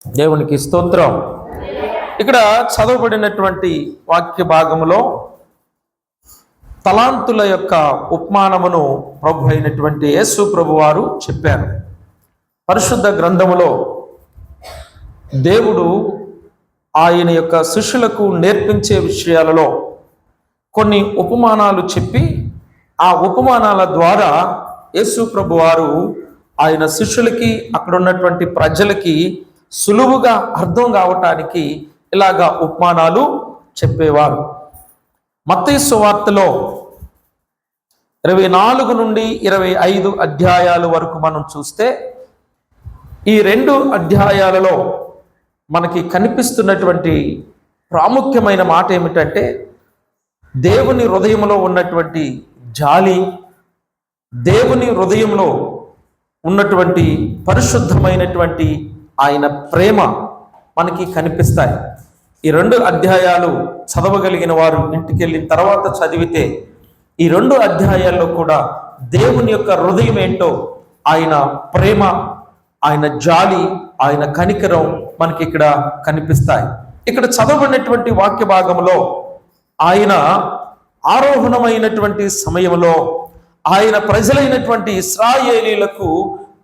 దేవునికి స్తోత్రం. ఇక్కడ చదవబడినటువంటి వాక్య భాగంలో తలాంతుల యొక్క ఉపమానమును ప్రభు అయినటువంటి యేసు ప్రభు వారు చెప్పారు. పరిశుద్ధ గ్రంథములో దేవుడు ఆయన యొక్క శిష్యులకు నేర్పించే విషయాలలో కొన్ని ఉపమానాలు చెప్పి ఆ ఉపమానాల ద్వారా యేసు ప్రభు వారు ఆయన శిష్యులకి అక్కడ ఉన్నటువంటి ప్రజలకి సులువుగా అర్థం కావటానికి ఇలాగా ఉపమానాలు చెప్పేవారు. మత్తయి సువార్తలో 24 నుండి 25 అధ్యాయాల వరకు మనం చూస్తే ఈ 2 అధ్యాయాలలో మనకి కనిపిస్తున్నటువంటి ప్రాముఖ్యమైన మాట ఏమిటంటే దేవుని హృదయంలో ఉన్నటువంటి జాలి, దేవుని హృదయంలో ఉన్నటువంటి పరిశుద్ధమైనటువంటి ఆయన ప్రేమ మనకి కనిపిస్తాయి. ఈ 2 అధ్యాయాలు చదవగలిగిన వారు ఇంటికి వెళ్ళిన తర్వాత చదివితే ఈ 2 అధ్యాయాల్లో కూడా దేవుని యొక్క హృదయం ఏంటో, ఆయన ప్రేమ, ఆయన జాలి, ఆయన కనికరం మనకి ఇక్కడ కనిపిస్తాయి. ఇక్కడ చదవబడినటువంటి వాక్య భాగంలో ఆయన ఆరోహణమైనటువంటి సమయంలో ఆయన ప్రజలైనటువంటి ఇశ్రాయేలీలకు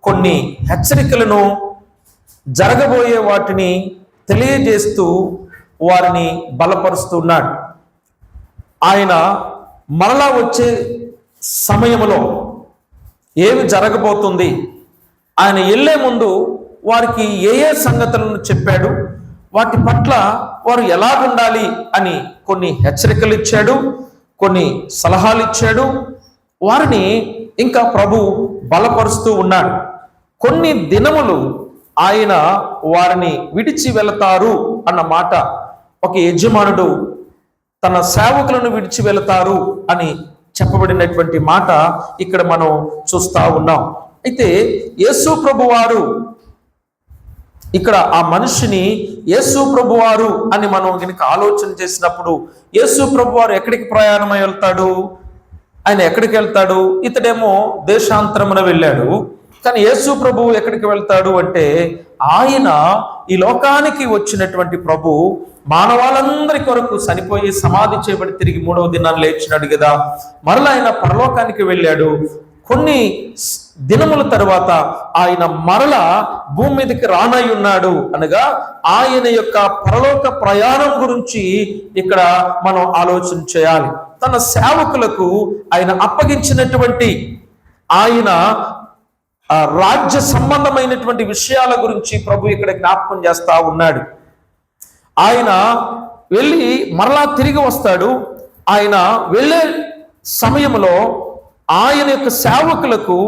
కొన్ని హెచ్చరికలను, జరగబోయే వాటిని తెలియజేస్తూ వారిని బలపరుస్తున్నాడు. ఆయన మరలా వచ్చే సమయంలో ఏమి జరగబోతుంది, ఆయన వెళ్ళే ముందు వారికి ఏ ఏ సంగతులను చెప్పాడు, వాటి పట్ల వారు ఎలాగుండాలి అని కొన్ని హెచ్చరికలు ఇచ్చాడు, కొన్ని సలహాలు ఇచ్చాడు. వారిని ఇంకా ప్రభు బలపరుస్తూ ఉన్నాడు. కొన్ని దినములు ఆయన వారిని విడిచి వెళతారు అన్న మాట, ఒక యజమానుడు తన సేవకులను విడిచి వెళతారు అని చెప్పబడినటువంటి మాట ఇక్కడ మనం చూస్తా ఉన్నాం. అయితే యేసు ప్రభు వారు ఇక్కడ ఆ మనిషిని యేసు ప్రభు వారు అని మనం కనుక ఆలోచన చేసినప్పుడు యేసు ప్రభు వారు ఎక్కడికి ప్రయాణమై వెళ్తాడు? ఆయన ఎక్కడికి వెళ్తాడు? ఇతడేమో దేశాంతరమున వెళ్ళాడు. కానీ యేసు ప్రభు ఎక్కడికి వెళ్తాడు అంటే ఆయన ఈ లోకానికి వచ్చినటువంటి ప్రభు మానవాళ్ళందరి కొరకు చనిపోయి సమాధి చేయబడి తిరిగి 3వ దినాన్ని లేచినాడు కదా. మరలా ఆయన పరలోకానికి వెళ్ళాడు. కొన్ని దినముల తర్వాత ఆయన మరలా భూమి మీదకి రానై ఉన్నాడు. అనగా ఆయన యొక్క పరలోక ప్రయాణం గురించి ఇక్కడ మనం ఆలోచన చేయాలి. తన సేవకులకు ఆయన అప్పగించినటువంటి ఆయన రాజ్య సంబంధమైనటువంటి విషయాల గురించి ప్రభు ఇక్కడ జ్ఞాపకం చేస్తా ఉన్నాడు. ఆయన వెళ్ళి మరలా తిరిగి వస్తాడు. ఆయన వెళ్ళే సమయంలో ఆయన యొక్క సేవకులకు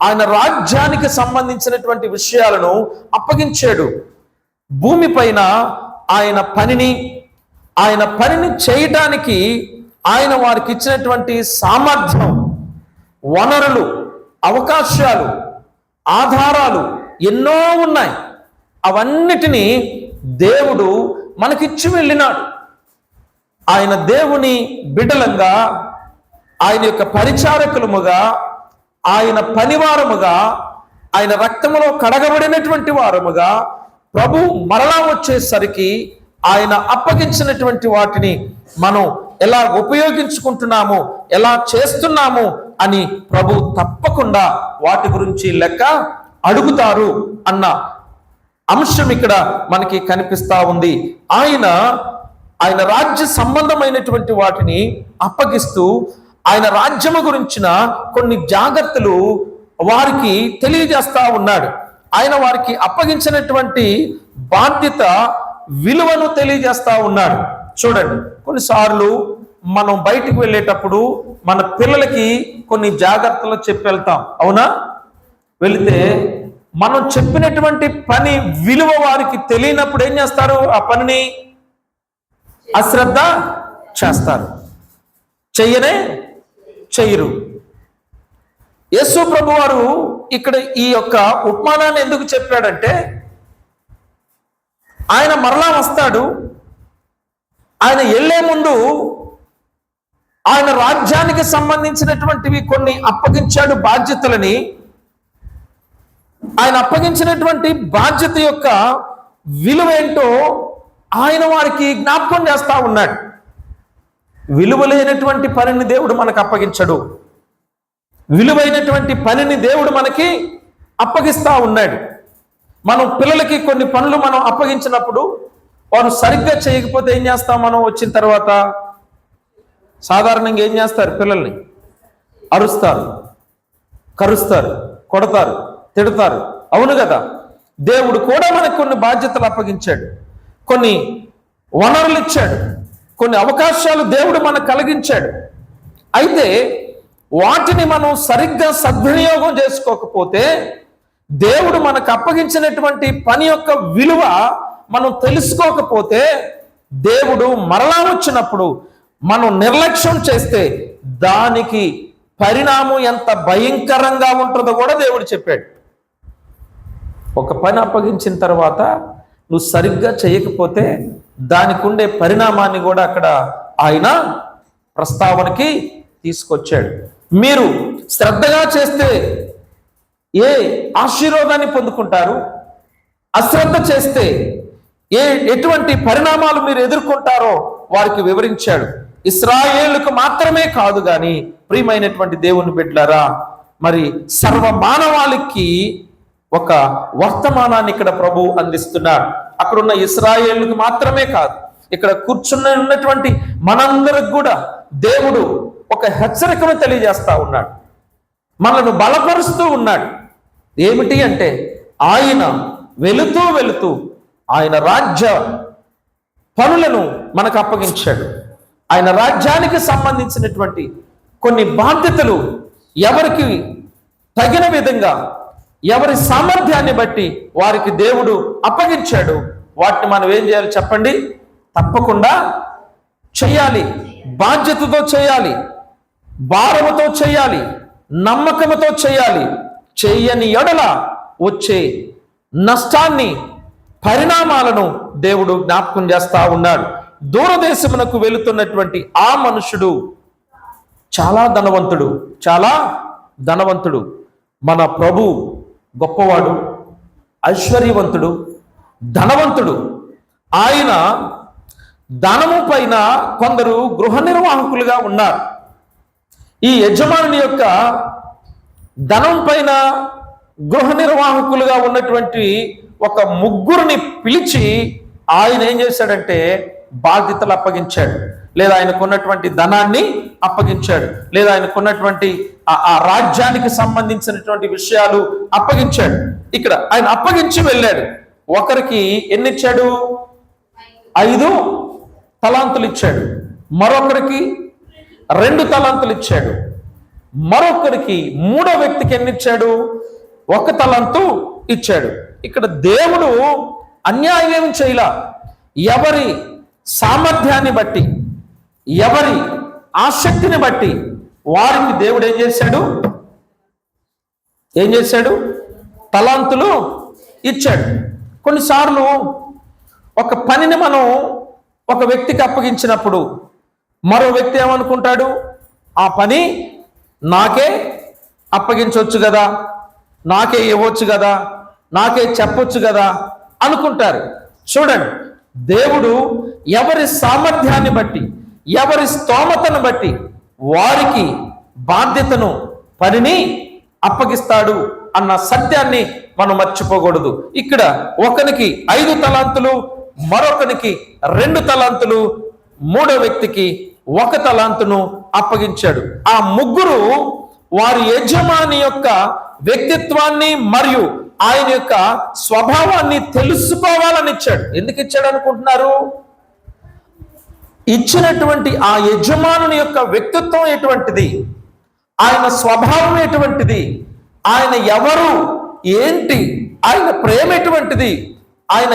ఆయన రాజ్యానికి సంబంధించినటువంటి విషయాలను అప్పగించాడు. భూమి పైన ఆయన పనిని చేయడానికి ఆయన వారికి ఇచ్చినటువంటి సామర్థ్యం, వనరులు, అవకాశాలు, ఆధారాలు ఎన్నో ఉన్నాయి. అవన్నిటినీ దేవుడు మనకిచ్చి వెళ్ళినాడు. ఆయన దేవుని బిడ్డలంగా, ఆయన యొక్క పరిచారకులముగా, ఆయన పనివారముగా, ఆయన రక్తములో కడగబడినటువంటి వారముగా ప్రభు మరలా వచ్చేసరికి ఆయన అప్పగించినటువంటి వాటిని మనం ఎలా ఉపయోగించుకుంటున్నాము, ఎలా చేస్తున్నాము అని ప్రభు తప్పకుండా వాటి గురించి లెక్క అడుగుతారు అన్న అంశం ఇక్కడ మనకి కనిపిస్తా ఉంది. ఆయన రాజ్య సంబంధమైనటువంటి వాటిని అప్పగిస్తూ ఆయన రాజ్యము గురించిన కొన్ని జాగ్రత్తలు వారికి తెలియజేస్తా ఉన్నాడు. ఆయన వారికి అప్పగించినటువంటి బాధ్యత విలువను తెలియజేస్తా ఉన్నాడు. చూడండి, కొన్నిసార్లు మనం బయటికి వెళ్ళేటప్పుడు మన పిల్లలకి కొన్ని జాగ్రత్తలు చెప్పి వెళ్తాం, అవునా? వెళితే మనం చెప్పినటువంటి పని విలువ వారికి తెలియనప్పుడు ఏం చేస్తారు? ఆ పనిని అశ్రద్ధ చేస్తారు, చెయ్యరు. యేసు ప్రభు వారు ఇక్కడ ఈ యొక్క ఉపమానాన్ని ఎందుకు చెప్పాడంటే ఆయన మరలా వస్తాడు. ఆయన వెళ్ళే ముందు ఆయన రాజ్యానికి సంబంధించినటువంటివి కొన్ని అప్పగించాడు బాధ్యతలని. ఆయన అప్పగించినటువంటి బాధ్యత యొక్క విలువేంటో ఆయన వారికి జ్ఞాపకం చేస్తా ఉన్నాడు. విలువలేనటువంటి పనిని దేవుడు మనకు అప్పగించడు. విలువైనటువంటి పనిని దేవుడు మనకి అప్పగిస్తా ఉన్నాడు. మనం పిల్లలకి కొన్ని పనులు మనం అప్పగించినప్పుడు వారు సరిగ్గా చేయకపోతే ఏం చేస్తాం? మనం వచ్చిన తర్వాత సాధారణంగా ఏం చేస్తారు? పిల్లల్ని అరుస్తారు, కరుస్తారు, కొడతారు, తిడతారు. అవును కదా? దేవుడు కూడా మనకు కొన్ని బాధ్యతలు అప్పగించాడు, కొన్ని వనరులు ఇచ్చాడు, కొన్ని అవకాశాలు దేవుడు మనకు కలిగించాడు. అయితే వాటిని మనం సరిగ్గా సద్వినియోగం చేసుకోకపోతే, దేవుడు మనకు అప్పగించినటువంటి పని యొక్క విలువ మనం తెలుసుకోకపోతే, దేవుడు మరలా వచ్చినప్పుడు మనం నిర్లక్ష్యం చేస్తే దానికి పరిణామం ఎంత భయంకరంగా ఉంటుందో కూడా దేవుడు చెప్పాడు. ఒక పని అప్పగించిన తర్వాత నువ్వు సరిగ్గా చేయకపోతే దానికి ఉండే పరిణామాన్ని కూడా అక్కడ ఆయన ప్రస్తావనకి తీసుకొచ్చాడు. మీరు శ్రద్ధగా చేస్తే ఏ ఆశీర్వాదాన్ని పొందుకుంటారు, అశ్రద్ధ చేస్తే ఎటువంటి పరిణామాలు మీరు ఎదుర్కొంటారో వారికి వివరించాడు. ఇశ్రాయేలుకు మాత్రమే కాదు కానీ ప్రియమైనటువంటి దేవుని బిడ్డలారా, మరి సర్వ మానవాళికి ఒక వర్తమానాన్ని ఇక్కడ ప్రభు అందిస్తున్నాడు. అక్కడున్న ఇశ్రాయేలుకు మాత్రమే కాదు, ఇక్కడ ఉన్నటువంటి మనందరికి కూడా దేవుడు ఒక హెచ్చరికను తెలియజేస్తా ఉన్నాడు, మనను బలపరుస్తూ ఉన్నాడు. ఏమిటి అంటే, ఆయన వెళుతూ వెళుతూ ఆయన రాజ్య పనులను మనకు అప్పగించాడు. ఆయన రాజ్యానికి సంబంధించినటువంటి కొన్ని బాధ్యతలు ఎవరికి తగిన విధంగా, ఎవరి సామర్థ్యాన్ని బట్టి వారికి దేవుడు అప్పగించాడు. వాటిని మనం ఏం చేయాలి చెప్పండి? తప్పకుండా చేయాలి, బాధ్యతతో చేయాలి, భారముతో చేయాలి, నమ్మకముతో చేయాలి. చెయ్యని ఎడల వచ్చే నష్టాన్ని, పరిణామాలను దేవుడు జ్ఞాపకం చేస్తా ఉన్నాడు. దూరదేశమునకు వెళుతున్నటువంటి ఆ మనుషుడు చాలా ధనవంతుడు, చాలా ధనవంతుడు. మన ప్రభు గొప్పవాడు, ఐశ్వర్యవంతుడు, ధనవంతుడు. ఆయన ధనము పైన కొందరు గృహ నిర్వాహకులుగా ఉన్నారు. ఈ యజమానుని యొక్క ధనం పైన గృహ నిర్వాహకులుగా ఉన్నటువంటి ఒక ముగ్గురిని పిలిచి ఆయన ఏం చేశాడంటే బాధ్యతలు అప్పగించాడు, లేదా ఆయనకున్నటువంటి ధనాన్ని అప్పగించాడు, లేదా ఆయనకున్నటువంటి ఆ రాజ్యానికి సంబంధించినటువంటి విషయాలు అప్పగించాడు. ఇక్కడ ఆయన అప్పగించి వెళ్ళాడు. ఒకరికి ఎన్ని ఇచ్చాడు? 5 తలాంతులు ఇచ్చాడు. మరొకరికి 2 తలాంతులు ఇచ్చాడు. మరొకరికి 3వ వ్యక్తికి ఎన్ని ఇచ్చాడు? 1 తలాంతు ఇచ్చాడు. ఇక్కడ దేవుడు అన్యాయం ఏమి చేయలా. ఎవరి సామర్థ్యాన్ని బట్టి, ఎవరి ఆసక్తిని బట్టి వారికి దేవుడు ఏం చేశాడు? తలాంతులు ఇచ్చాడు. కొన్నిసార్లు ఒక పనిని మనం ఒక వ్యక్తికి అప్పగించినప్పుడు మరో వ్యక్తి ఏమనుకుంటాడు? ఆ పని నాకే అప్పగించవచ్చు కదా, నాకే ఇవ్వచ్చు కదా, నాకే చెప్పొచ్చు కదా అనుకుంటారు. చూడండి, దేవుడు ఎవరి సామర్థ్యాన్ని బట్టి, ఎవరి స్తోమతను బట్టి వారికి బాధ్యతను, పనిని అప్పగిస్తాడు అన్న సత్యాన్ని మనం మర్చిపోకూడదు. ఇక్కడ ఒకనికి 5 తలాంతులు, మరొకనికి 2 తలాంతులు, 3వ వ్యక్తికి 1 తలాంతును అప్పగించాడు. ఆ ముగ్గురు వారి యజమాని యొక్క వ్యక్తిత్వాన్ని మరియు ఆయన యొక్క స్వభావాన్ని తెలుసుకోవాలని ఇచ్చాడు. ఎందుకు ఇచ్చాడు అనుకుంటున్నారు? ఇచ్చినటువంటి ఆ యజమానుని యొక్క వ్యక్తిత్వం ఎటువంటిది, ఆయన స్వభావం ఎటువంటిది, ఆయన ఎవరు, ఏంటి, ఆయన ప్రేమ ఎటువంటిది, ఆయన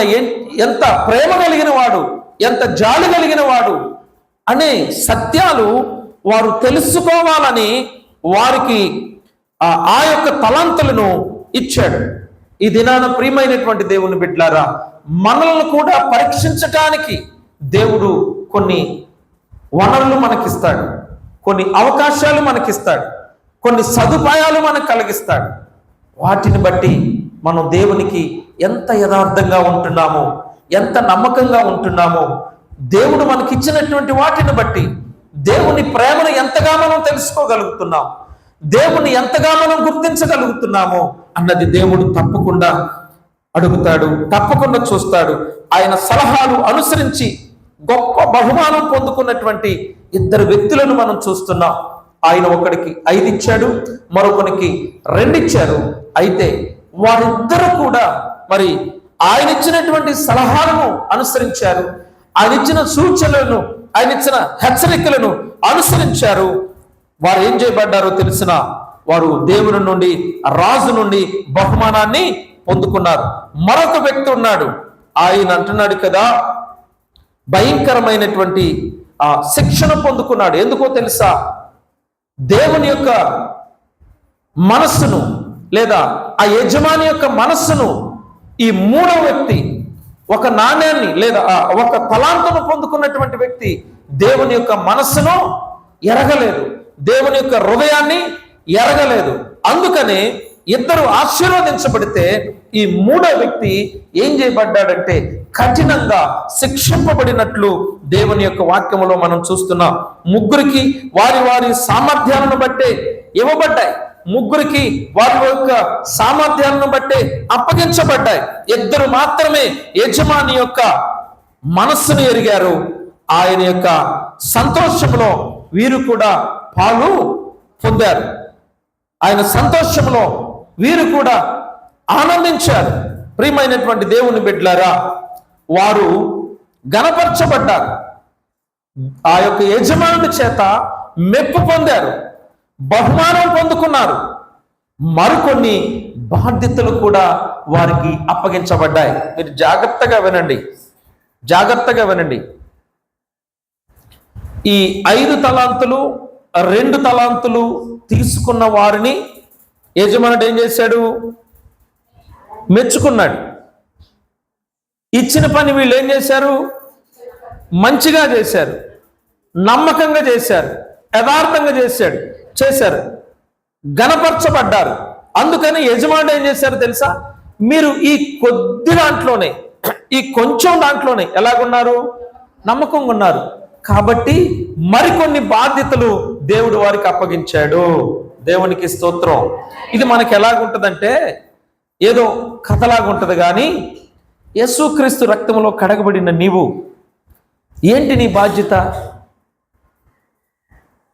ఎంత ప్రేమ కలిగిన వాడు, ఎంత జాలి కలిగిన వాడు అనే సత్యాలు వారు తెలుసుకోవాలని వారికి ఆ యొక్క తలాంతులను ఇచ్చాడు. ఈ దినాన ప్రియమైనటువంటి దేవుని బిడ్డలారా, మనల్ని కూడా పరీక్షించటానికి దేవుడు కొన్ని వనరులు మనకిస్తాడు, కొన్ని అవకాశాలు మనకిస్తాడు, కొన్ని సదుపాయాలు మనకు కలిగిస్తాడు. వాటిని బట్టి మనం దేవునికి ఎంత యథార్థంగా ఉంటున్నామో ఎంత నమ్మకంగా ఉంటున్నామో, దేవుడు మనకిచ్చినటువంటి వాటిని బట్టి దేవుని ప్రేమను ఎంతగా మనం తెలుసుకోగలుగుతున్నాం, దేవుని ఎంతగా మనం గుర్తించగలుగుతున్నామో అన్నది దేవుడు తప్పకుండా అడుగుతాడు, తప్పకుండా చూస్తాడు. ఆయన సలహాలు అనుసరించి గొప్ప బహుమానం పొందుకున్నటువంటి ఇద్దరు వ్యక్తులను మనం చూస్తున్నాం. ఆయన ఒకడికి 5 ఇచ్చాడు, మరొకనికి 2 ఇచ్చారు. అయితే వారిద్దరూ కూడా మరి ఆయన ఇచ్చినటువంటి సలహాలను అనుసరించారు, ఆయన ఇచ్చిన సూచనలను, ఆయన ఇచ్చిన హెచ్చరికలను అనుసరించారు. వారు ఏం చేయబడ్డారో తెలిసిన వారు దేవుని నుండి, రాజు నుండి బహుమానాన్ని పొందుకున్నారు. మరొక వ్యక్తి ఉన్నాడు, ఆయన అంటున్నాడు కదా, భయంకరమైనటువంటి శిక్షణ పొందుకున్నాడు. ఎందుకో తెలుసా? దేవుని యొక్క మనస్సును లేదా ఆ యజమాని యొక్క మనస్సును ఈ మూడవ వ్యక్తి, ఒక నాణ్యాన్ని లేదా ఒక తలాంతును పొందుకున్నటువంటి వ్యక్తి దేవుని యొక్క మనస్సును ఎరగలేదు, దేవుని యొక్క హృదయాన్ని ఎరగలేదు. అందుకనే ఇద్దరు ఆశీర్వదించబడితే ఈ మూడో వ్యక్తి ఏం చేయబడ్డాడంటే కఠినంగా శిక్షింపబడినట్లు దేవుని యొక్క వాక్యములో మనం చూస్తున్నాం. ముగ్గురికి వారి వారి సామర్థ్యాలను బట్టే ఇవ్వబడ్డాయి, ముగ్గురికి వారి యొక్క సామర్థ్యాలను బట్టే అప్పగించబడ్డాయి. ఇద్దరు మాత్రమే యజమాని యొక్క మనస్సును ఎరిగారు. ఆయన యొక్క సంతోషంలో వీరు కూడా పాలు పొందారు. ఆయన సంతోషంలో వీరు కూడా ఆనందించారు. ప్రియమైనటువంటి దేవుని బిడ్డలారా, వారు గణపరచబడ్డారు, ఆ యొక్క యజమానుడి చేత మెప్పు పొందారు, బహుమానం పొందుకున్నారు. మరికొన్ని బాధ్యతలు కూడా వారికి అప్పగించబడ్డాయి. మీరు జాగ్రత్తగా వినండి, జాగ్రత్తగా వినండి. ఈ 5 తలాంతులు 2 తలాంతులు తీసుకున్న వారిని యజమానుడు ఏం చేశాడు? మెచ్చుకున్నాడు. ఇచ్చిన పని వీళ్ళు ఏం చేశారు? మంచిగా చేశారు, నమ్మకంగా చేశారు, యథార్థంగా చేశారు, గణపరచబడ్డారు. అందుకని యజమానుడు ఏం చేశారు తెలుసా? మీరు ఈ కొద్ది దాంట్లోనే, ఈ కొంచెం దాంట్లోనే ఎలాగున్నారు? నమ్మకంగా ఉన్నారు. కాబట్టి మరికొన్ని బాధ్యతలు దేవుడు వారికి అప్పగించాడు. దేవునికి స్తోత్రం. ఇది మనకి ఎలాగుంటుందంటే ఏదో కథలాగా ఉంటుంది, కానీ యేసుక్రీస్తు రక్తంలో కడగబడిన నీవు ఏంటి నీ బాధ్యత?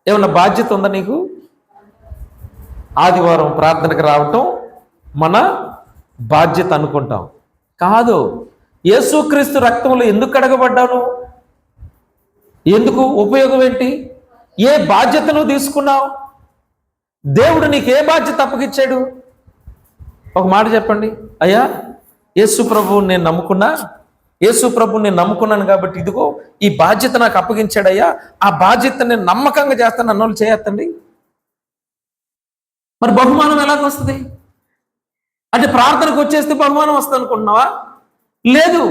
ఏమన్నా బాధ్యత ఉందా నీకు? ఆదివారం ప్రార్థనకు రావటం మన బాధ్యత అనుకుంటాం. కాదు. యేసుక్రీస్తు రక్తంలో ఎందుకు కడగబడ్డాను? ఎందుకు? ఉపయోగం ఏంటి? ఏ బాధ్యతను తీసుకున్నావు? దేవుడు నీకు ఏ బాధ్యత అప్పగిచ్చాడు? ఒక మాట చెప్పండి. అయ్యా, యేసు ప్రభువుని నేను నమ్ముకున్నా, యేసు ప్రభువుని నేను నమ్ముకున్నాను కాబట్టి ఇదిగో ఈ బాధ్యత నాకు అప్పగించాడయ్యా, ఆ బాధ్యత నేను నమ్మకంగా చేస్తాను అన్నోళ్ళు చేయొద్దండి. మరి బహుమానం ఎలాగ వస్తుంది? అంటే ప్రార్థనకు వచ్చేస్తే బహుమానం వస్తుంది అనుకుంటున్నావా? లేదు.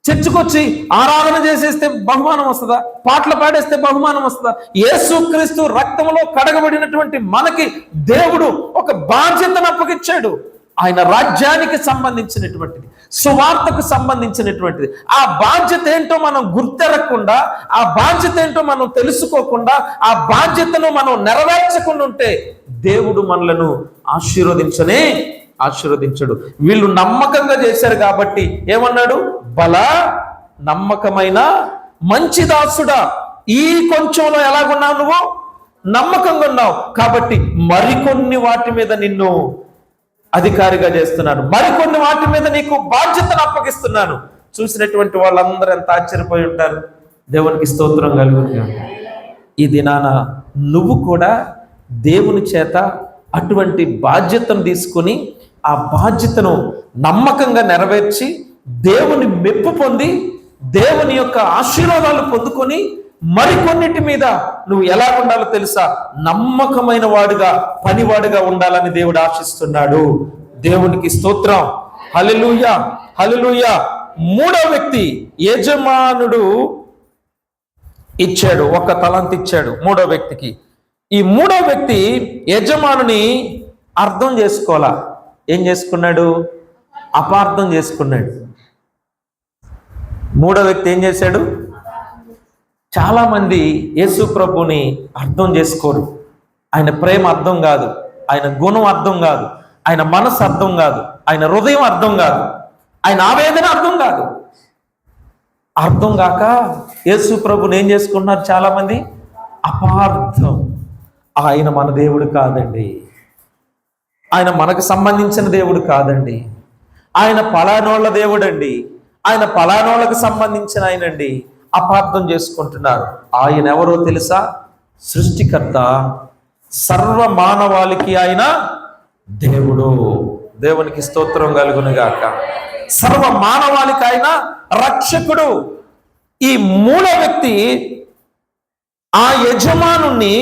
చర్చికి వచ్చి ఆరాధన చేసేస్తే బహుమానం వస్తుందా? పాటలు పాడేస్తే బహుమానం వస్తుందా? యేసుక్రీస్తు రక్తంలో కడగబడినటువంటి మనకి దేవుడు ఒక బాధ్యతను అప్పగిచ్చాడు. ఆయన రాజ్యానికి సంబంధించినటువంటిది, సువార్తకు సంబంధించినటువంటిది. ఆ బాధ్యత ఏంటో మనం గుర్తెరగకుండా, ఆ బాధ్యత ఏంటో మనం తెలుసుకోకుండా, ఆ బాధ్యతను మనం నెరవేర్చకుండా ఉంటే దేవుడు మనలను ఆశీర్వదించడు. వీళ్ళు నమ్మకంగా చేశారు కాబట్టి ఏమన్నాడు? బల నమ్మకమైన మంచి దాసుడా, ఈ కొంచెంలో ఎలాగున్నావు? నువ్వు నమ్మకంగా ఉన్నావు కాబట్టి మరికొన్ని వాటి మీద నిన్ను అధికారిగా చేస్తున్నాను, మరికొన్ని వాటి మీద నీకు బాధ్యతను అప్పగిస్తున్నాను. చూసినటువంటి వాళ్ళందరూ ఎంత ఆశ్చర్యపోయి ఉంటారు. దేవునికి స్తోత్రం కలుగును. ఈ దినాన నువ్వు కూడా దేవుని చేత అటువంటి బాధ్యతను తీసుకొని ఆ బాధ్యతను నమ్మకంగా నెరవేర్చి దేవుని మెప్పు పొంది దేవుని యొక్క ఆశీర్వాదాలు పొందుకొని మరికొన్నిటి మీద నువ్వు ఎలా ఉండాలో తెలుసా? నమ్మకమైన వాడుగా, పనివాడుగా ఉండాలని దేవుడు ఆశిస్తున్నాడు. దేవునికి స్తోత్రం. హల్లెలూయా, హల్లెలూయా. మూడో వ్యక్తి యజమానుడు ఇచ్చాడు, ఒక తలాంతు ఇచ్చాడు మూడో వ్యక్తికి. ఈ మూడో వ్యక్తి యజమానుని అర్థం చేసుకోవాలా? ఏం చేసుకున్నాడు? అపార్థం చేసుకున్నాడు. మూడో వ్యక్తి ఏం చేశాడు? చాలామంది యేసు ప్రభుని అర్థం చేసుకోరు. ఆయన ప్రేమ అర్థం కాదు, ఆయన గుణం అర్థం కాదు, ఆయన మనసు అర్థం కాదు, ఆయన హృదయం అర్థం కాదు, ఆయన ఆవేదన అర్థం కాదు. అర్థం కాక యేసు ప్రభుని ఏం చేసుకున్నారు చాలామంది? అపార్థం. ఆయన మన దేవుడు కాదండి, ఆయన మనకు సంబంధించిన దేవుడు కాదండి, ఆయన పలానోళ్ళ దేవుడండి, ఆయన పలానోళ్ళకు సంబంధించిన ఆయనండి. అపార్థం చేసుకుంటున్నారు. ఆయన ఎవరో తెలుసా? సృష్టికర్త, సర్వ మానవాళికి ఆయన దేవుడు. దేవునికి స్తోత్రం కలుగునుగాక. సర్వ మానవాళికి ఆయన రక్షకుడు. ఈ మూడో వ్యక్తి ఆ యజమానుణ్ణి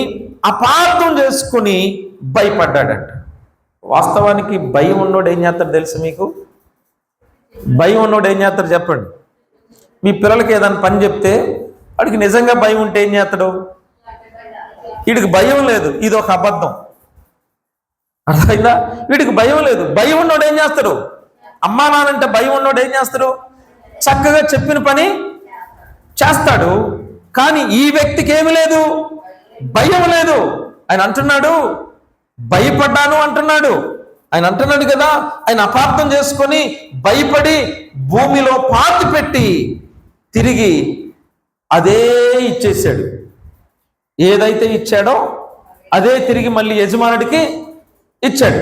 అపార్థం చేసుకుని భయపడ్డాడంట. వాస్తవానికి భయం ఉన్నోడు ఏం చేస్తాడు తెలుసు మీకు? భయం ఉన్నోడు ఏం చేస్తాడు చెప్పండి? మీ పిల్లలకి ఏదైనా పని చెప్తే వాడికి నిజంగా భయం ఉంటే ఏం చేస్తాడు? వీడికి భయం లేదు, ఇది ఒక అబద్ధం. అర్థమైందా? వీడికి భయం లేదు. భయం ఉన్నోడు ఏం చేస్తాడు? అమ్మా నానంటే భయం ఉన్నోడు ఏం చేస్తాడు? చక్కగా చెప్పిన పని చేస్తాడు. కానీ ఈ వ్యక్తికి ఏమి లేదు, భయం లేదు. ఆయన అంటున్నాడు భయపడ్డాను అంటున్నాడు. ఆయన అంటున్నాడు కదా, ఆయన అపార్థం చేసుకొని భయపడి భూమిలో పాతి పెట్టి తిరిగి అదే ఇచ్చేసాడు. ఏదైతే ఇచ్చాడో అదే తిరిగి మళ్ళీ యజమానుడికి ఇచ్చాడు.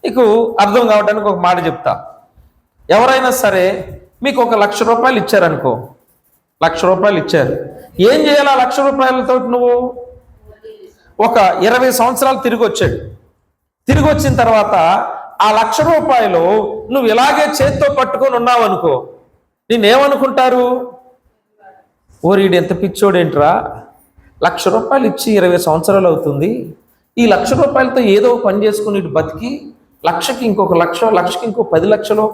నీకు అర్థం కావడానికి ఒక మాట చెప్తా. ఎవరైనా సరే మీకు ఒక 1,00,000 రూపాయలు ఇచ్చారనుకో, 1,00,000 రూపాయలు ఇచ్చారు. ఏం చేయాలి ఆ 1,00,000 రూపాయలతో? నువ్వు ఒక 20 సంవత్సరాలు తిరిగి వచ్చాడు. తిరిగి వచ్చిన తర్వాత ఆ 1,00,000 రూపాయలు నువ్వు ఇలాగే చేత్తో పట్టుకొని ఉన్నావు అనుకో, నేనేమనుకుంటారు? ఓరీడు ఎంత పిచ్చోడేంట్రా, 1,00,000 రూపాయలు ఇచ్చి 20 సంవత్సరాలు అవుతుంది, ఈ 1,00,000 రూపాయలతో ఏదో పని చేసుకుని ఇటు బతికి 1,00,000కి ఇంకొక 1,00,000, 1,00,000కి ఇంకో 10 లక్షలు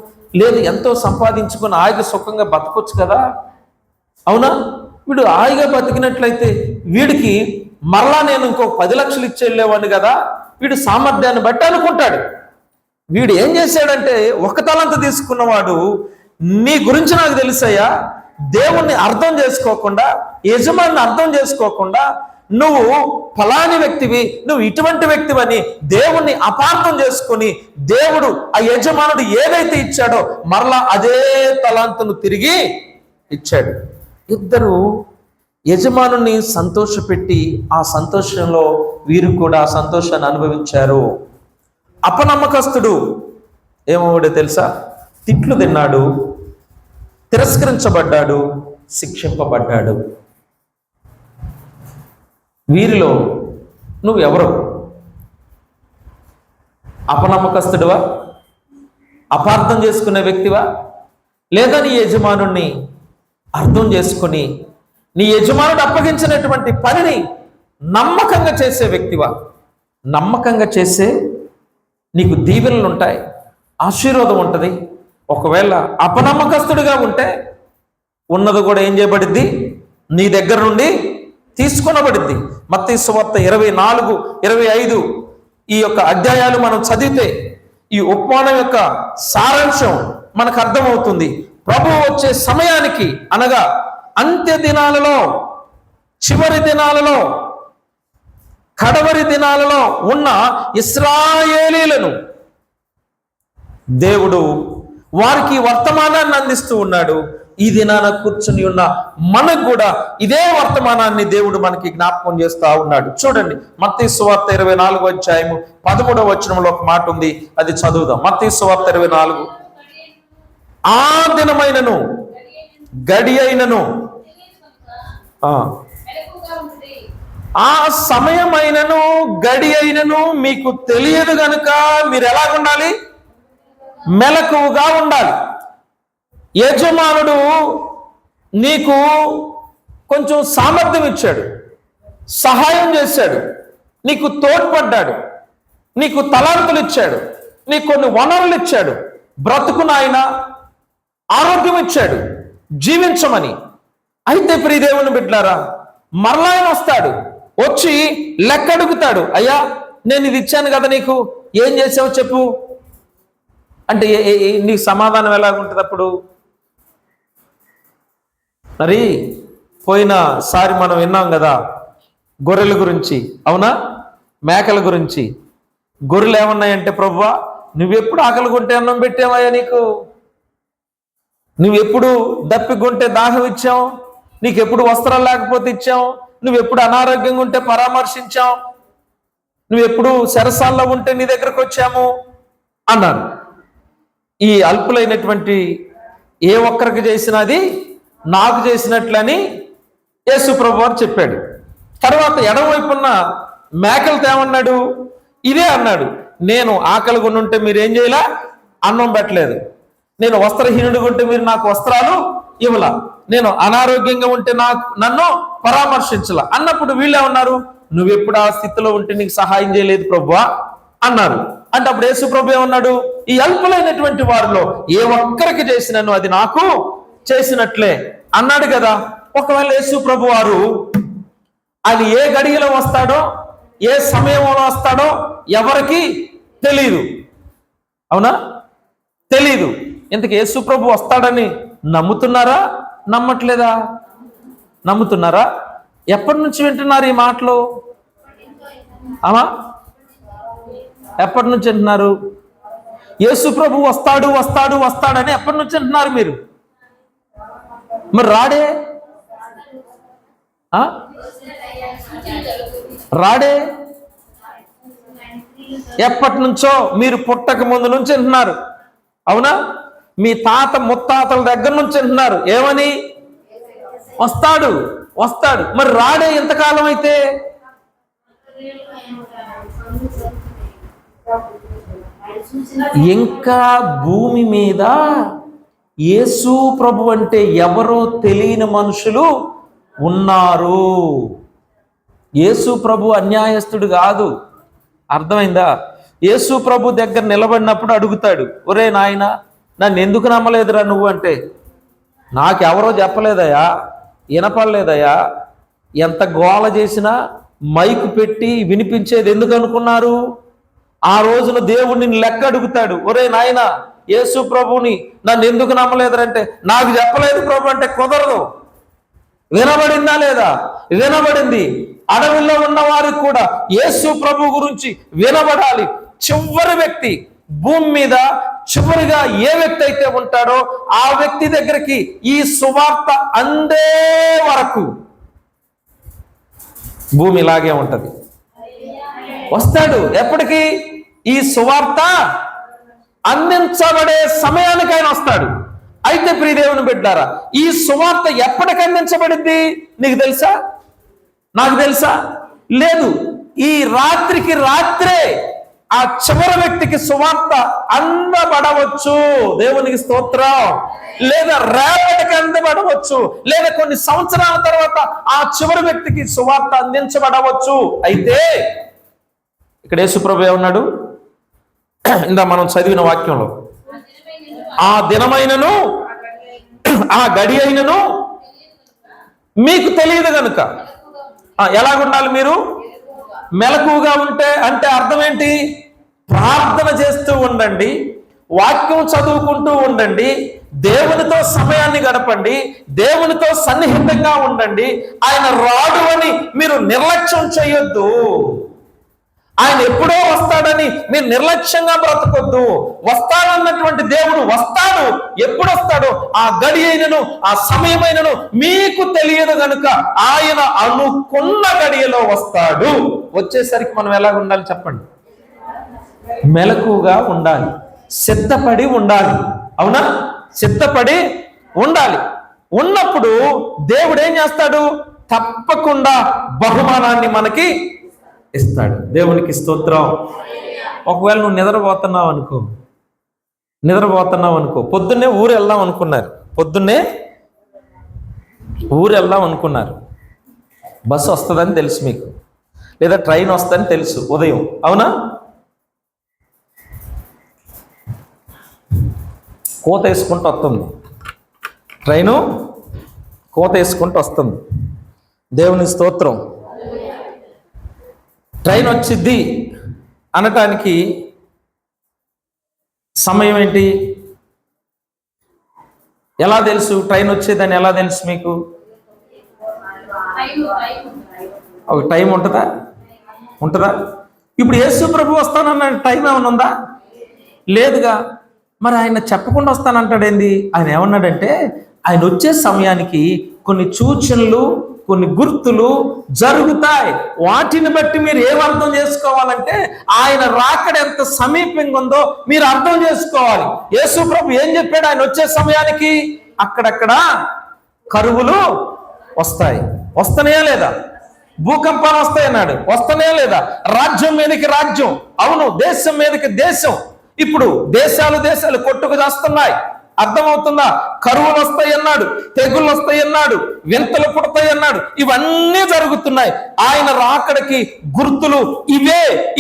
లేదు ఎంతో సంపాదించుకొని హాయిగా సుఖంగా బతకొచ్చు కదా. అవునా? వీడు హాయిగా బతికినట్లయితే వీడికి మరలా నేను ఇంకో 10 లక్షలు ఇచ్చేళ్ళేవాడిని కదా, వీడు సామర్థ్యాన్ని బట్టి అనుకుంటాడు. వీడు ఏం చేశాడంటే, ఒక తలంత తీసుకున్నవాడు నీ గురించి నాకు తెలుసయ్యా, దేవుణ్ణి అర్థం చేసుకోకుండా, యజమాని అర్థం చేసుకోకుండా నువ్వు ఫలాని వ్యక్తివి, నువ్వు ఇటువంటి వ్యక్తివని దేవుణ్ణి అపార్థం చేసుకుని దేవుడు ఆ యజమానుడు ఏదైతే ఇచ్చాడో మరలా అదే తలాంతును తిరిగి ఇచ్చాడు. ఇద్దరు యజమానుని సంతోషపెట్టి ఆ సంతోషంలో వీరు కూడా ఆ సంతోషాన్ని అనుభవించారు. అపనమ్మకస్తుడు ఏమవుడో తెలుసా? తిట్లు తిన్నాడు, తిరస్కరించబడ్డాడు, శిక్షింపబడ్డాడు. వీరిలో నువ్వు ఎవరు? అపనమ్మకస్తుడివా? అపార్థం చేసుకునే వ్యక్తివా? లేదా నీ యజమానుణ్ణి అర్థం చేసుకుని నీ యజమానుడు అప్పగించినటువంటి పనిని నమ్మకంగా చేసే వ్యక్తివా? నమ్మకంగా చేసే నీకు దీవెనలు ఉంటాయి, ఆశీర్వాదం ఉంటుంది. ఒకవేళ అపనమ్మకస్తుడిగా ఉంటే ఉన్నది కూడా ఏం చేయబడిద్ది? నీ దగ్గర నుండి తీసుకొనబడిద్ది. మత్తయి సువార్త 24, 25 ఈ యొక్క అధ్యాయాలు మనం చదివితే ఈ ఉపమానం యొక్క సారాంశం మనకు అర్థమవుతుంది. ప్రభువు వచ్చే సమయానికి, అనగా అంత్య దినాలలో, చివరి దినాలలో, కడవరి దినాలలో ఉన్న ఇశ్రాయేలీలను దేవుడు వారికి వర్తమానాన్ని అందిస్తూ ఉన్నాడు. ఈ దినాన కూర్చుని ఉన్న మనకు కూడా ఇదే వర్తమానాన్ని దేవుడు మనకి జ్ఞాపకం చేస్తూ ఉన్నాడు. చూడండి, మత్తయి సువార్త 24వ అధ్యాయము 13వ వచనంలో ఒక మాట ఉంది, అది చదువుదాం. మత్తయి సువార్త 24. ఆ దినమైనను గడి అయినను ఆ సమయమైనను గడి అయినను మీకు తెలియదు గనుక మీరు ఎలాగుండాలి? మెలకువగా ఉండాలి. యజమానుడు నీకు కొంచెం సామర్థ్యం ఇచ్చాడు, సహాయం చేశాడు, నీకు తోడ్పడ్డాడు, నీకు తలాంతులు ఇచ్చాడు, నీకు కొన్ని వనరులు ఇచ్చాడు, బ్రతుకును ఆయన ఆరోగ్యం ఇచ్చాడు జీవించమని. అయితే ప్రియదేవుని బిడ్డలారా, మరలా ఆయన వస్తాడు, వచ్చి లెక్క అడుగుతాడు. అయ్యా, నేను ఇది ఇచ్చాను కదా, నీకు ఏం చేసావు చెప్పు అంటే నీకు సమాధానం ఎలాగుంటుంది? అప్పుడు మరి పోయినసారి మనం విన్నాం కదా గొర్రెల గురించి, అవునా? మేకల గురించి. గొర్రెలు ఏమన్నాయంటే, ప్రభువా నువ్వెప్పుడు ఆకలి కొంటే అన్నం పెట్టావయ్యా, నువ్వెప్పుడు దప్పికొంటే దాహం ఇచ్చావు, నీకెప్పుడు వస్త్రాలు లేకపోతే ఇచ్చావు, నువ్వెప్పుడు అనారోగ్యంగా ఉంటే పరామర్శించావు, నువ్వెప్పుడు చెరసాల్లో ఉంటే నీ దగ్గరకు వచ్చాము అన్నాడు. ఈ అల్పులైనటువంటి ఏ ఒక్కరికి చేసినది నాకు చేసినట్లని యేసు ప్రభువు వారు చెప్పాడు. తర్వాత ఎడమవైపున్న మేకలతో ఏమన్నాడు? ఇదే అన్నాడు, నేను ఆకలి కొని ఉంటే మీరు ఏం చేయలా, అన్నం పెట్టలేదు. నేను వస్త్రహీనుడిగా ఉంటే మీరు నాకు వస్త్రాలు ఇవ్వలా. నేను అనారోగ్యంగా ఉంటే నన్ను పరామర్శించలా అన్నప్పుడు వీళ్ళేమన్నారు? నువ్వెప్పుడు ఆ స్థితిలో ఉంటే నీకు సహాయం చేయలేదు ప్రభువా అన్నారు. అంటే అప్పుడు యేసు ప్రభు ఏమన్నాడు? ఈ అల్పులైనటువంటి వారిలో ఏ ఒక్కరికి చేసినాను అది నాకు చేసినట్లే అన్నాడు కదా. ఒకవేళ యేసు ప్రభు వారు ఆయన ఏ గడియలో వస్తాడో ఏ సమయంలో వస్తాడో ఎవరికి తెలీదు, అవునా? తెలీదు. ఇంతకు యేసు ప్రభు వస్తాడని నమ్ముతున్నారా, నమ్మట్లేదా? నమ్ముతున్నారా? ఎప్పటి నుంచి వింటున్నారు ఈ మాటలు? అమ్మా, ఎప్పటి నుంచి వింటున్నారు? యేసు ప్రభు వస్తాడు వస్తాడు వస్తాడని ఎప్పటి నుంచి వింటున్నారు మీరు? మరి రాడే? రాడే? ఎప్పటి నుంచో, మీరు పుట్టక ముందు నుంచి వింటున్నారు, అవునా? మీ తాత ముత్తాతల దగ్గర నుంచి వింటున్నారు. ఏమని? వస్తాడు వస్తాడు. మరి రాడే ఎంతకాలం అయితే? ఇంకా భూమి మీద యేసు ప్రభు అంటే ఎవరో తెలియని మనుషులు ఉన్నారు. యేసు ప్రభు అన్యాయస్తుడు కాదు, అర్థమైందా? యేసు ప్రభు దగ్గర నిలబడినప్పుడు అడుగుతాడు, ఒరే నాయన నన్ను ఎందుకు నమ్మలేదురా నువ్వు అంటే, నాకెవరో చెప్పలేదయా, వినపడలేదయా, ఎంత గోల చేసినా మైకు పెట్టి వినిపించేది ఎందుకు అనుకున్నారు? ఆ రోజున దేవుడిని లెక్క అడుగుతాడు, ఒరే నాయన యేసు ప్రభుని నన్ను ఎందుకు నమ్మలేదురంటే, నాకు చెప్పలేదు ప్రభు అంటే కుదరదు. వినబడిందా లేదా? వినబడింది. అడవిలో ఉన్న వారికి కూడా యేసు ప్రభు గురించి వినబడాలి. చివరి వ్యక్తి భూమి మీద చివరిగా ఏ వ్యక్తి అయితే ఉంటాడో ఆ వ్యక్తి దగ్గరికి ఈ సువార్త అందే వరకు భూమి ఇలాగే ఉంటది. వస్తాడు ఎప్పటికీ? ఈ సువార్త అందించబడే సమయానికి ఆయన వస్తాడు. అయితే ప్రియదేవుని బిడ్డారా, ఈ సువార్త ఎప్పటికి అందించబడింది నీకు తెలుసా? నాకు తెలుసా? లేదు. ఈ రాత్రికి రాత్రే ఆ చివరి వ్యక్తికి సువార్త అందబడవచ్చు. దేవునికి స్తోత్రం. లేదా రేపటికి అందబడవచ్చు, లేదా కొన్ని సంవత్సరాల తర్వాత ఆ చివరి వ్యక్తికి సువార్త అందించబడవచ్చు. అయితే ఇక్కడ యేసు ప్రభు ఏమన్నాడు? ఇందా మనం చదివిన వాక్యంలో, ఆ దినమైనను ఆ గడి అయినను మీకు తెలియదు కనుక. ఎలాగుండాలి మీరు? మెలకుగా ఉంటే అంటే అర్థం ఏంటి? ప్రార్థన చేస్తూ ఉండండి, వాక్యం చదువుకుంటూ ఉండండి, దేవునితో సమయాన్ని గడపండి, దేవునితో సన్నిహితంగా ఉండండి. ఆయన రాడు అని మీరు నిర్లక్ష్యం చేయొద్దు. ఆయన ఎప్పుడో వస్తాడని మీరు నిర్లక్ష్యంగా బ్రతకొద్దు. వస్తాడన్నటువంటి దేవుడు వస్తాడు. ఎప్పుడు వస్తాడో ఆ గడి అయినను ఆ సమయమైనను మీకు తెలియదు కనుక ఆయన అనుకున్న గడియలో వస్తాడు. వచ్చేసరికి మనం ఎలాగ ఉండాలి చెప్పండి? మెలకుగా ఉండాలి, సిద్ధపడి ఉండాలి, అవునా? సిద్ధపడి ఉండాలి. ఉన్నప్పుడు దేవుడు ఏం చేస్తాడు? తప్పకుండా బహుమానాన్ని మనకి ఇస్తాడు. దేవునికి స్తోత్రం. ఒకవేళ నువ్వు నిద్రపోతున్నావు అనుకో, పొద్దున్నే ఊరు వెళ్దాం అనుకున్నారు, బస్సు వస్తుందని తెలుసు మీకు, లేదా ట్రైన్ వస్తుందని తెలుసు ఉదయం, అవునా? కోత వేసుకుంటూ వస్తుంది ట్రైను, కోత వేసుకుంటూ వస్తుంది. దేవుని స్తోత్రం. ట్రైన్ వచ్చిద్ది అనటానికి సమయం ఏంటి? ఎలా తెలుసు ట్రైన్ వచ్చేదని? ఎలా తెలుసు మీకు? ఒక టైం ఉంటుందా? ఇప్పుడు యేసు ప్రభు వస్తానన్న టైం ఏమైనా ఉందా? లేదుగా. మరి ఆయన చెప్పకుండా వస్తానంటాడేంది? ఆయన ఏమన్నాడంటే ఆయన వచ్చే సమయానికి కొన్ని సూచనలు, కొన్ని గుర్తులు జరుగుతాయి. వాటిని బట్టి మీరు ఏం అర్థం చేసుకోవాలంటే ఆయన రాకడ ఎంత సమీపంగా ఉందో మీరు అర్థం చేసుకోవాలి. యేసు ప్రభు ఏం చెప్పాడు? ఆయన వచ్చే సమయానికి అక్కడక్కడ కరువులు వస్తాయా లేదా? భూకంపాలు వస్తాయన్నాడు, వస్తాయా లేదా? రాజ్యం మీదకి రాజ్యం, అవును, దేశం మీదకి దేశం. ఇప్పుడు దేశాలు కొట్టుకు చేస్తున్నాయి. అర్థమవుతుందా? కరువులు వస్తాయన్నాడు, తెగుళ్ళు వస్తాయన్నాడు, వింతలు పుడతాయన్నాడు. ఇవన్నీ జరుగుతున్నాయి. ఆయన రాకడికి గుర్తులు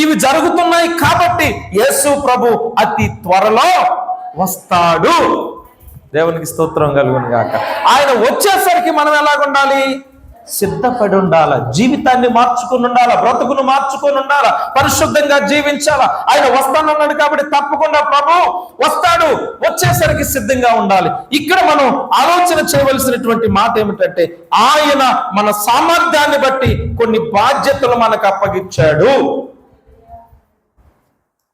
ఇవి జరుగుతున్నాయి. కాబట్టి యేసు ప్రభు అతి త్వరలో వస్తాడు. దేవునికి స్తోత్రం కలుగును గాక. ఆయన వచ్చేసరికి మనం ఎలాగుండాలి? సిద్ధపడి ఉండాల. జీవితాన్ని మార్చుకుని ఉండాలా, బ్రతుకును మార్చుకొని ఉండాలా, పరిశుద్ధంగా జీవించాలా. ఆయన వస్తానన్నాడు కాబట్టి తప్పకుండా ప్రభు వస్తాడు. వచ్చేసరికి సిద్ధంగా ఉండాలి. ఇక్కడ మనం ఆలోచన చేయవలసినటువంటి మాట ఏమిటంటే ఆయన మన సామర్థ్యాన్ని బట్టి కొన్ని బాధ్యతలు మనకు అప్పగించాడు.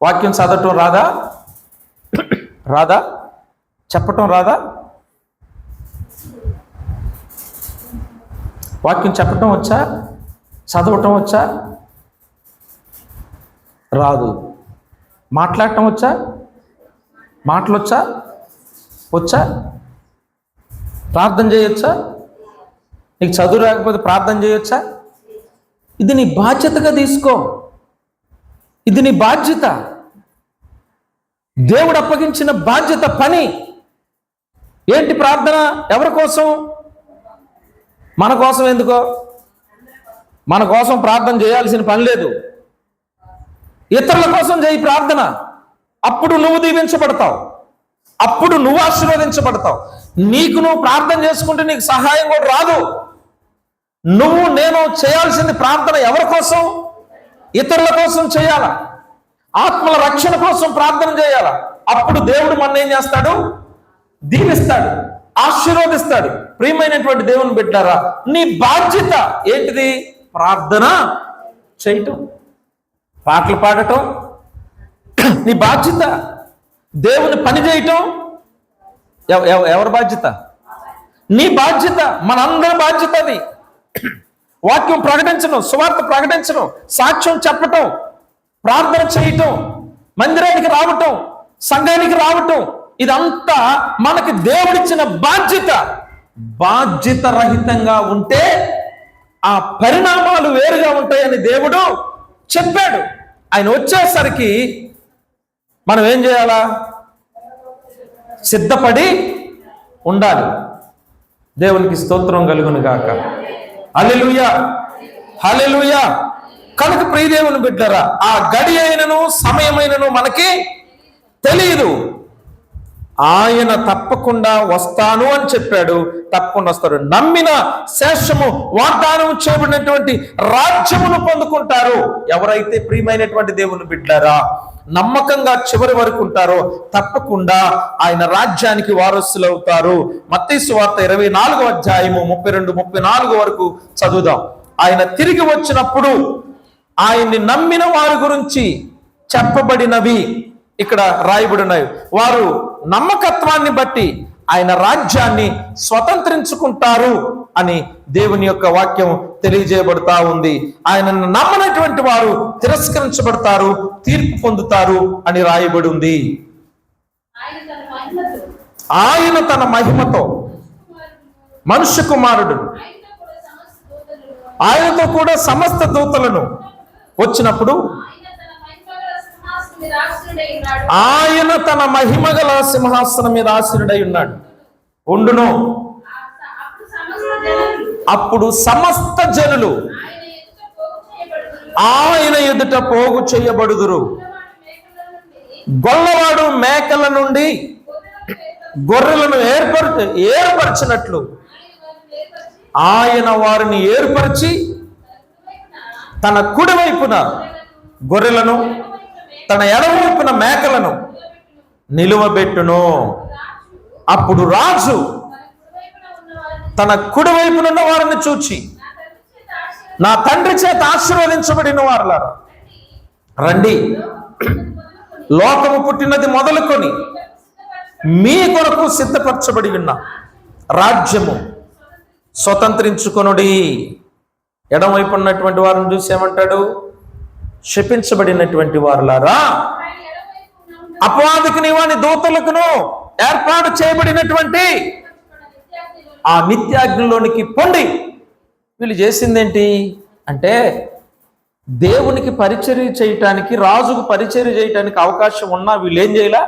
వాక్యం చదవటం రాదా? చెప్పటం రాదా? వాక్యం చెప్పటం వచ్చా? చదవటం వచ్చా? రాదు. మాట్లాడటం వచ్చా? మాటలొచ్చా? ప్రార్థన చేయొచ్చా? నీకు చదువు రాకపోతే ప్రార్థన చేయొచ్చా? ఇది నీ బాధ్యతగా తీసుకో. ఇది నీ బాధ్యత. దేవుడు అప్పగించిన బాధ్యత, పని ఏంటి? ప్రార్థన. ఎవరి కోసం? మన కోసం. ఎందుకో? మన కోసం ప్రార్థన చేయాల్సిన పని లేదు. ఇతరుల కోసం చేయి ప్రార్థన. అప్పుడు నువ్వు దీవించబడతావు, అప్పుడు నువ్వు ఆశీర్వదించబడతావు. నువ్వు ప్రార్థన చేసుకుంటే నీకు సహాయం కూడా రాదు. నేను చేయాల్సింది ప్రార్థన ఎవరి కోసం? ఇతరుల కోసం చేయాలా, ఆత్మల రక్షణ కోసం ప్రార్థన చేయాలా. అప్పుడు దేవుడు మన ఏం చేస్తాడు? దీవిస్తాడు, ఆశీర్వదిస్తాడు. ప్రియమైనటువంటి దేవుని బిడ్డారా, నీ బాధ్యత ఏంటిది? ప్రార్థన చేయటం, పాటలు పాడటం నీ బాధ్యత. దేవుని పని చేయటం ఎవరి బాధ్యత? నీ బాధ్యత, మనందరి బాధ్యత. అది వాక్యం ప్రకటించడం, సువార్త ప్రకటించడం, సాక్ష్యం చెప్పటం, ప్రార్థన చేయటం, మందిరానికి రావటం, సంఘానికి రావటం, ఇదంతా మనకి దేవుడిచ్చిన బాధ్యత. బాధ్యత రహితంగా ఉంటే ఆ పరిణామాలు వేరుగా ఉంటాయని దేవుడు చెప్పాడు. ఆయన వచ్చేసరికి మనం ఏం చేయాలా? సిద్ధపడి ఉండాలి. దేవునికి స్తోత్రం కలుగును గాక. హల్లెలూయా, హల్లెలూయా. కనుక ప్రియదేవుని బిడ్డరా, ఆ గడి అయినను సమయమైనను మనకి తెలియదు. ఆయన తప్పకుండా వస్తాను అని చెప్పాడు, తప్పకుండా వస్తాడు. నమ్మిన శేషము వాగ్దానం చేయబడినటువంటి రాజ్యమును పొందుకుంటారు. ఎవరైతే ప్రియమైనటువంటి దేవుని బిడ్డారా నమ్మకంగా చివరి వరకు ఉంటారో తప్పకుండా ఆయన రాజ్యానికి వారసులు అవుతారు. మత్తయి సువార్త 24వ అధ్యాయము 32-34 వరకు చదువుదాం. ఆయన తిరిగి వచ్చినప్పుడు ఆయన్ని నమ్మిన వారి గురించి చెప్పబడినవి ఇక్కడ రాయబడి ఉన్నాయి. వారు నమ్మకత్వాన్ని బట్టి ఆయన రాజ్యాన్ని స్వతంత్రించుకుంటారు అని దేవుని యొక్క వాక్యం తెలియజేయబడతా ఉంది. ఆయనను నమ్మనటువంటి వారు తిరస్కరించబడతారు, తీర్పు పొందుతారు అని రాయబడి ఉంది. ఆయన తన మహిమతో మనుష్య కుమారుడు ఆయనతో కూడా సమస్త దూతలను వచ్చినప్పుడు ఆయన తన మహిమగల సింహాసనం మీద ఆసీనుడై ఉన్నాడు ఉండును. అప్పుడు సమస్త జనులు ఆయన ఎదుట పోగు చేయబడుదురు. గొల్లవాడు మేకల నుండి గొర్రెలను ఏర్పరిచినట్లు ఆయన వారిని ఏర్పరిచి తన కుడి వైపున గొర్రెలను తన ఎడమవైపున మేకలను నిలువబెట్టును. అప్పుడు రాజు తన కుడి వైపునున్న వారిని చూచి నా తండ్రి చేత ఆశీర్వదించబడిన వారులారా రండి, లోకము పుట్టినది మొదలుకొని మీ కొరకు సిద్ధపరచబడి ఉన్న రాజ్యము స్వతంత్రించుకొనుడి. ఎడమవైపు ఉన్నటువంటి వారిని చూసి ఏమంటాడు? శపించబడినటువంటి వారులారా, అపవాదికి వాని దూతలకును ఏర్పాటు చేయబడినటువంటి ఆ నిత్యాగ్నిలోనికి పొండి. వీళ్ళు చేసిందేంటి అంటే, దేవునికి పరిచర్య చేయటానికి, రాజుకు పరిచర్య చేయటానికి అవకాశం ఉన్నా వీళ్ళు ఏం చేయలా.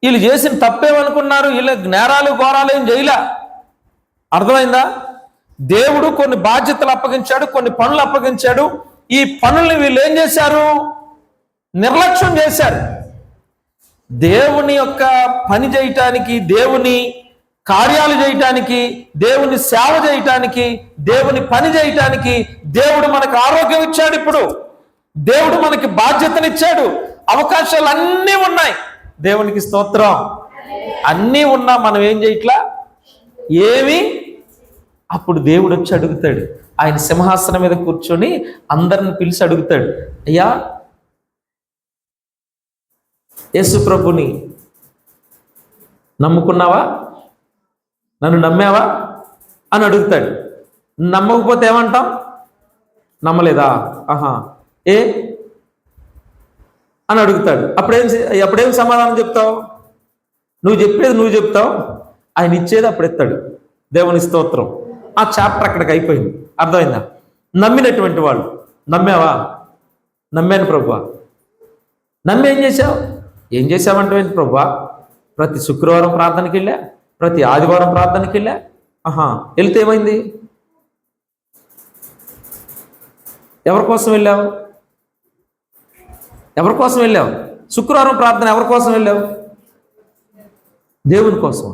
వీళ్ళు చేసిన తప్పేమనుకున్నారు? వీళ్ళ నేరాలు ఘోరాలు ఏం చేయలా. అర్థమైందా? దేవుడు కొన్ని బాధ్యతలు అప్పగించాడు, కొన్ని పనులు అప్పగించాడు. ఈ పనుల్ని వీళ్ళు ఏం చేశారు? నిర్లక్ష్యం చేశారు. దేవుని యొక్క పని చేయటానికి, దేవుని కార్యాలు చేయటానికి, దేవుని సేవ చేయటానికి, దేవుని పని చేయటానికి దేవుడు మనకు ఆరోగ్యం ఇచ్చాడు. ఇప్పుడు దేవుడు మనకి బాధ్యతనిచ్చాడు. అవకాశాలు అన్నీ ఉన్నాయి. దేవునికి స్తోత్రం. అన్నీ ఉన్నా మనం ఏం చేయట్లా, ఏమి. అప్పుడు దేవుడు వచ్చి అడుగుతాడు. ఆయన సింహాసనం మీద కూర్చొని అందరిని పిలిచి అడుగుతాడు, అయ్యా, యేసు ప్రభుని నమ్ముకున్నావా? నన్ను నమ్మావా అని అడుగుతాడు. నమ్మకపోతే ఏమంటాం? నమ్మలేదా? ఆహా, ఏ అని అడుగుతాడు. అప్పుడేం సమాధానం చెప్తావు? నువ్వు చెప్పేది నువ్వు చెప్తావు, ఆయన ఇచ్చేది అప్పుడు ఎత్తాడు. దేవుని స్తోత్రం. ఆ చాప్టర్ అక్కడికి అయిపోయింది. అర్థమైందా? నమ్మినటువంటి వాళ్ళు, నమ్మావా? నమ్మాను ప్రభువా. నమ్మి ఏం చేసావంటే ప్రభువా, ప్రతి శుక్రవారం ప్రార్థనకి వెళ్ళా, ప్రతి ఆదివారం ప్రార్థనకి వెళ్ళా. వెళ్తే ఏమైంది? ఎవరి కోసం వెళ్ళావు? శుక్రవారం ప్రార్థన ఎవరి కోసం వెళ్ళావు? దేవుని కోసం.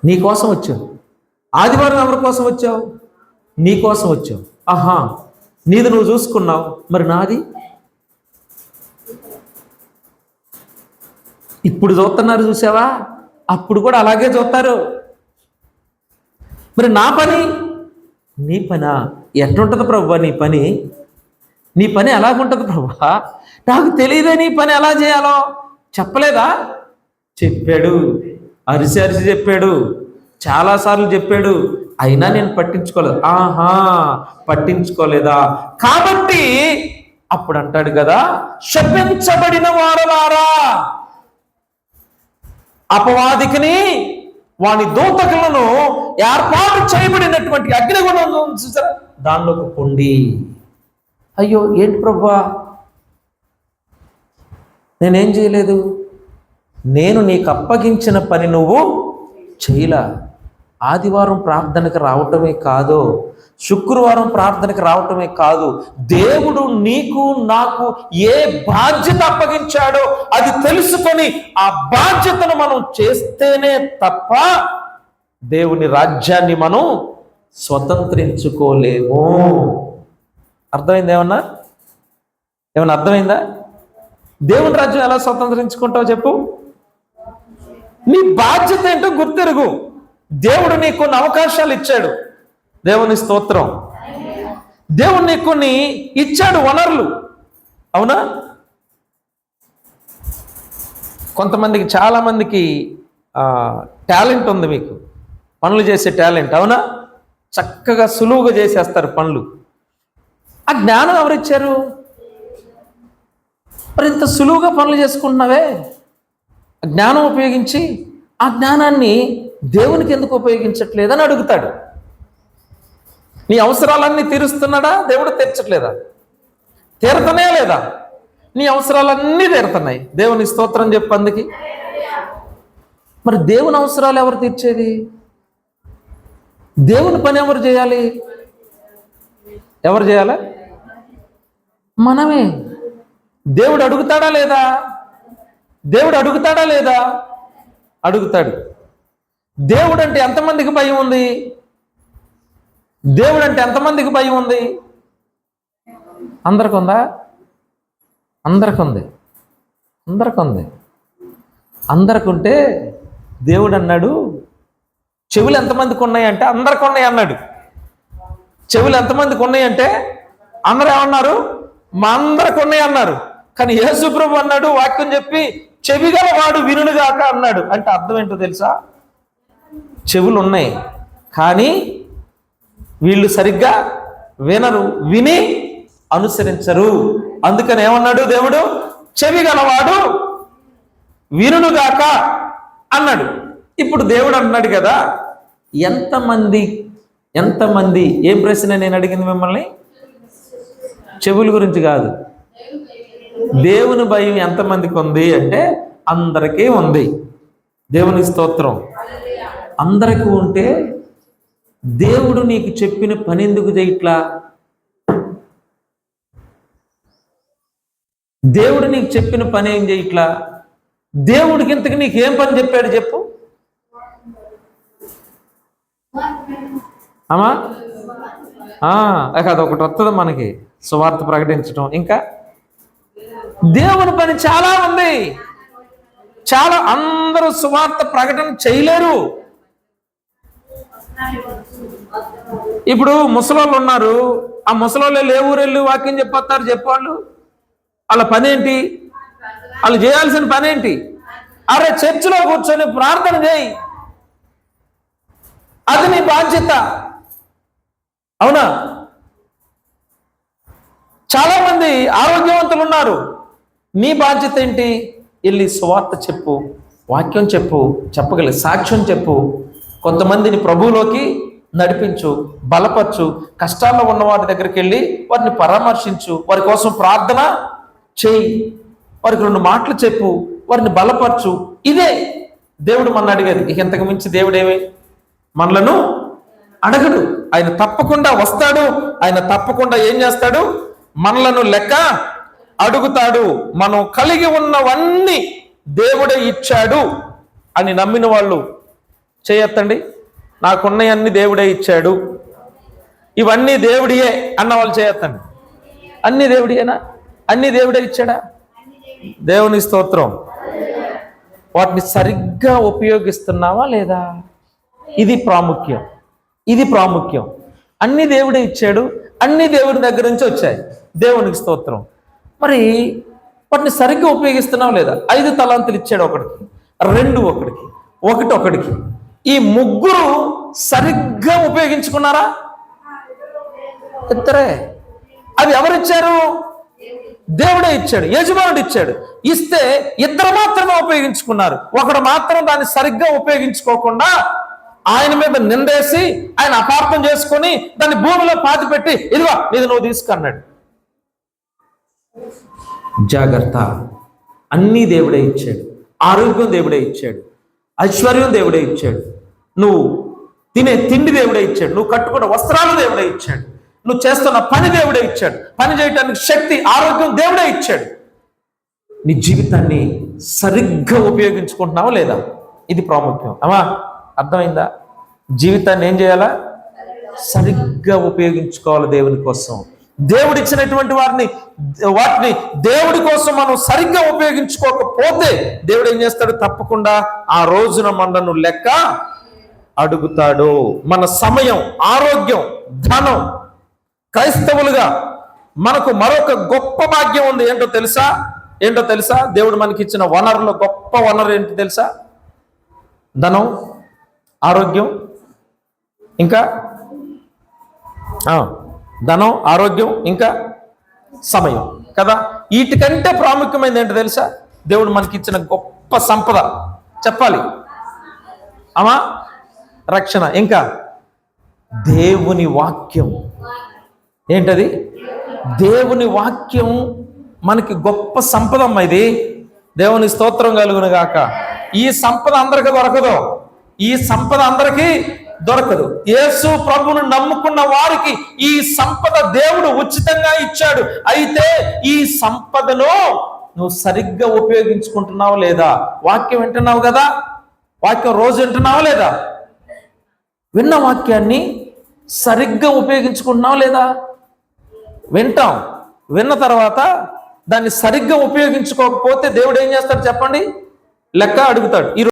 నీ కోసం వచ్చావు. ఆదివారం ఎవరి కోసం వచ్చావు? నీ కోసం వచ్చావు. నీది నువ్వు చూసుకున్నావు, మరి నాది? ఇప్పుడు చూస్తున్నారు, చూసావా? అప్పుడు కూడా అలాగే చూస్తారు. మరి నా పని, నీ పనా? ఎట్లుంటుంది ప్రభువా నీ పని? నీ పని ఎలాగుంటుంది ప్రభువా? నాకు తెలియదే నీ పని ఎలా చేయాలో. చెప్పలేదా? చెప్పాడు. అరిసి చెప్పాడు, చాలాసార్లు చెప్పాడు. అయినా నేను పట్టించుకోలేదు. పట్టించుకోలేదా? కాబట్టి అప్పుడు అంటాడు కదా, శపించబడిన వారలారా, అపవాదికిని వాని దూతకులను ఏర్పాటు చేయబడినటువంటి అగ్నిగుణం చూసారా, దానిలోకి పొండి. అయ్యో, ఏంటి ప్రభువా, నేనేం చేయలేదు. నేను నీకు అప్పగించిన పని నువ్వు చేయలా. ఆదివారం ప్రార్థనకు రావటమే కాదు, శుక్రవారం ప్రార్థనకు రావటమే కాదు, దేవుడు నీకు నాకు ఏ బాధ్యత అప్పగించాడో అది తెలుసుకొని ఆ బాధ్యతను మనం చేస్తేనే తప్ప దేవుని రాజ్యాన్ని మనం స్వతంత్రించుకోలేము. అర్థమైంది? ఏమన్నా అర్థమైందా? దేవుని రాజ్యం ఎలా స్వతంత్రించుకుంటావు చెప్పు? నీ బాధ్యత ఏంటో గుర్తెరుగు. దేవుడు నీకు కొన్ని అవకాశాలు ఇచ్చాడు. దేవుని స్తోత్రం. దేవుడు నీకు కొన్ని ఇచ్చాడు వనరులు. అవునా? కొంతమందికి, చాలా మందికి టాలెంట్ ఉంది. మీకు పనులు చేసే టాలెంట్. అవునా? చక్కగా సులువుగా చేసేస్తారు పనులు. ఆ జ్ఞానం ఎవరిచ్చారు? మరి ఇంత సులువుగా పనులు చేసుకుంటున్నావే, జ్ఞానం ఉపయోగించి ఆ జ్ఞానాన్ని దేవునికి ఎందుకు ఉపయోగించట్లేదని అడుగుతాడు. నీ అవసరాలన్నీ తీరుస్తున్నాడా దేవుడు? తీర్చట్లేదా? తీరతనే లేదా? నీ అవసరాలన్నీ తీరుతున్నాయి. దేవుని స్తోత్రం చెప్పు. అందుకే మరి దేవుని అవసరాలు ఎవరు తీర్చేది? దేవుని పని ఎవరు చేయాలి? ఎవరు చేయాలి? మనమే. దేవుడు అడుగుతాడా లేదా? అడుగుతాడు. దేవుడు అంటే ఎంతమందికి భయం ఉంది? అందరికి ఉందా? అందరికి ఉంటే దేవుడు అన్నాడు, చెవులు ఎంతమందికి ఉన్నాయంటే అందరికి ఉన్నాయి అన్నాడు. చెవులు ఎంతమందికి ఉన్నాయంటే అందరూ ఏమన్నారు? మా అందరికి ఉన్నాయి అన్నారు. కానీ యేసు ప్రభు అన్నాడు, వాక్యం చెప్పి చెవిగల వాడు వినుగాక అన్నాడు. అంటే అర్థం ఏంటో తెలుసా? చెవులు ఉన్నాయి కానీ వీళ్ళు సరిగ్గా వినరు, విని అనుసరించరు. అందుకని ఏమన్నాడు దేవుడు? చెవి గలవాడు వినుగాక అన్నాడు. ఇప్పుడు దేవుడు అన్నాడు కదా, ఎంతమంది ఏం ప్రశ్న నేను అడిగింది మిమ్మల్ని? చెవుల గురించి కాదు, దేవుని భయం ఎంతమందికి ఉంది అంటే అందరికీ ఉంది. దేవుని స్తోత్రం. అందరికీ ఉంటే దేవుడు నీకు చెప్పిన పని ఎందుకు చేయట్లా? దేవుడు నీకు చెప్పిన పని ఏం చేయట్లా? దేవుడికి ఇంతకు నీకేం పని చెప్పాడు చెప్పు అమ్మా? అదొకటి వస్తుంది మనకి, సువార్త ప్రకటించడం. ఇంకా దేవుని పని చాలా ఉంది. చాలా అందరూ సువార్త ప్రకటన చేయలేరు. ఇప్పుడు ముసలోళ్ళు ఉన్నారు, ఆ ముసలోళ్ళు ఏ ఊరు వెళ్ళి వాక్యం చెప్పొస్తారు చెప్పాళ్ళు? వాళ్ళ పని ఏంటి? వాళ్ళు చేయాల్సిన పని ఏంటి? అరే చర్చిలో కూర్చొని ప్రార్థన చేయి, అది నీ బాధ్యత. అవునా? చాలా మంది ఆరోగ్యవంతులు ఉన్నారు, నీ బాధ్యత ఏంటి? వెళ్ళి సువార్త చెప్పు, వాక్యం చెప్పు, చెప్పగలి సాక్ష్యం చెప్పు, కొంతమందిని ప్రభువులోకి నడిపించు, బలపరచు, కష్టాల్లో ఉన్న వారి దగ్గరికి వెళ్ళి వారిని పరామర్శించు, వారి కోసం ప్రార్థన చేయి, వారికి 2 మాటలు చెప్పు, వారిని బలపరచు. ఇదే దేవుడు మన అడిగేది. ఇక ఇంతకు మించి దేవుడేమి మనలను అడగడు. ఆయన తప్పకుండా వస్తాడు. ఆయన తప్పకుండా ఏం చేస్తాడు? మనలను లెక్క అడుగుతాడు. మనం కలిగి ఉన్నవన్నీ దేవుడే ఇచ్చాడు అని నమ్మిన వాళ్ళు చేయొద్దండి. నాకున్నవన్నీ దేవుడే ఇచ్చాడు, ఇవన్నీ దేవుడియే అన్న వాళ్ళు చేయొద్దండి. అన్ని దేవుడియేనా? అన్ని దేవుడే ఇచ్చాడా? దేవుని స్తోత్రం. వాటిని సరిగ్గా ఉపయోగిస్తున్నావా లేదా? ఇది ప్రాముఖ్యం. ఇది ప్రాముఖ్యం. అన్ని దేవుడే ఇచ్చాడు, అన్ని దేవుని దగ్గర నుంచి వచ్చాయి. దేవునికి స్తోత్రం. మరి వాటిని సరిగ్గా ఉపయోగిస్తున్నావు లేదా? 5 తలాంతులు ఇచ్చాడు ఒకడికి, 2 ఒకడికి, 1 ఒకడికి. ఈ ముగ్గురు సరిగ్గా ఉపయోగించుకున్నారా? ఇద్దరే. అవి ఎవరిచ్చారు? దేవుడే ఇచ్చాడు, యజమానుడు ఇచ్చాడు. ఇస్తే ఇద్దరు మాత్రమే ఉపయోగించుకున్నారు. ఒకడు మాత్రం దాన్ని సరిగ్గా ఉపయోగించుకోకుండా ఆయన మీద నిందేసి ఆయన అపార్థం చేసుకొని దాన్ని భూమిలో పాతిపెట్టి ఇదిగో ఇది నువ్వు తీసుకున్నాడు. జాగ్రత్త. అన్నీ దేవుడే ఇచ్చాడు. ఆరోగ్యం దేవుడే ఇచ్చాడు, ఐశ్వర్యం దేవుడే ఇచ్చాడు, నువ్వు తినే తిండి దేవుడే ఇచ్చాడు, నువ్వు కట్టుకున్న వస్త్రాలు దేవుడే ఇచ్చాడు, నువ్వు చేస్తున్న పని దేవుడే ఇచ్చాడు, పని చేయడానికి శక్తి, ఆరోగ్యం దేవుడే ఇచ్చాడు. నీ జీవితాన్ని సరిగ్గా ఉపయోగించుకుంటున్నావా లేదా? ఇది ప్రాముఖ్యం. అమ్మా అర్థమైందా? జీవితాన్ని ఏం చేయాలా? సరిగ్గా ఉపయోగించుకోవాలి దేవుని కోసం. దేవుడు ఇచ్చినటువంటి వాటిని దేవుడి కోసం మనం సరిగ్గా ఉపయోగించుకోకపోతే దేవుడు ఏం చేస్తాడు? తప్పకుండా ఆ రోజున మనను లెక్క అడుగుతాడు. మన సమయం, ఆరోగ్యం, ధనం. క్రైస్తవులుగా మనకు మరొక గొప్ప భాగ్యం ఉంది. ఏంటో తెలుసా? దేవుడు మనకి ఇచ్చిన వనరులో గొప్ప వనరు ఏంటి తెలుసా? ధనం, ఆరోగ్యం, ఇంకా ధనం, ఆరోగ్యం, ఇంకా సమయం కదా. వీటికంటే ప్రాముఖ్యమైనది ఏంటో తెలుసా? దేవుడు మనకి ఇచ్చిన గొప్ప సంపద చెప్పాలి అమ్మా, రక్షణ, ఇంకా దేవుని వాక్యం. ఏంటది? దేవుని వాక్యం మనకి గొప్ప సంపద అమ్మా. ఇది దేవుని స్తోత్రం కలుగును గాక. ఈ సంపద అందరికీ దొరకదు. ఈ సంపద అందరికీ దొరకదు. యేసు ప్రభువును నమ్ముకున్న వారికి ఈ సంపద దేవుడు ఉచితంగా ఇచ్చాడు. అయితే ఈ సంపదను నువ్వు సరిగ్గా ఉపయోగించుకుంటున్నావు లేదా? వాక్యం వింటున్నావు కదా, వాక్యం రోజు వింటున్నావా లేదా? విన్న వాక్యాన్ని సరిగ్గా ఉపయోగించుకుంటున్నావు లేదా? వింటాం, విన్న తర్వాత దాన్ని సరిగ్గా ఉపయోగించుకోకపోతే దేవుడు ఏం చేస్తాడు చెప్పండి? లెక్క అడుగుతాడు.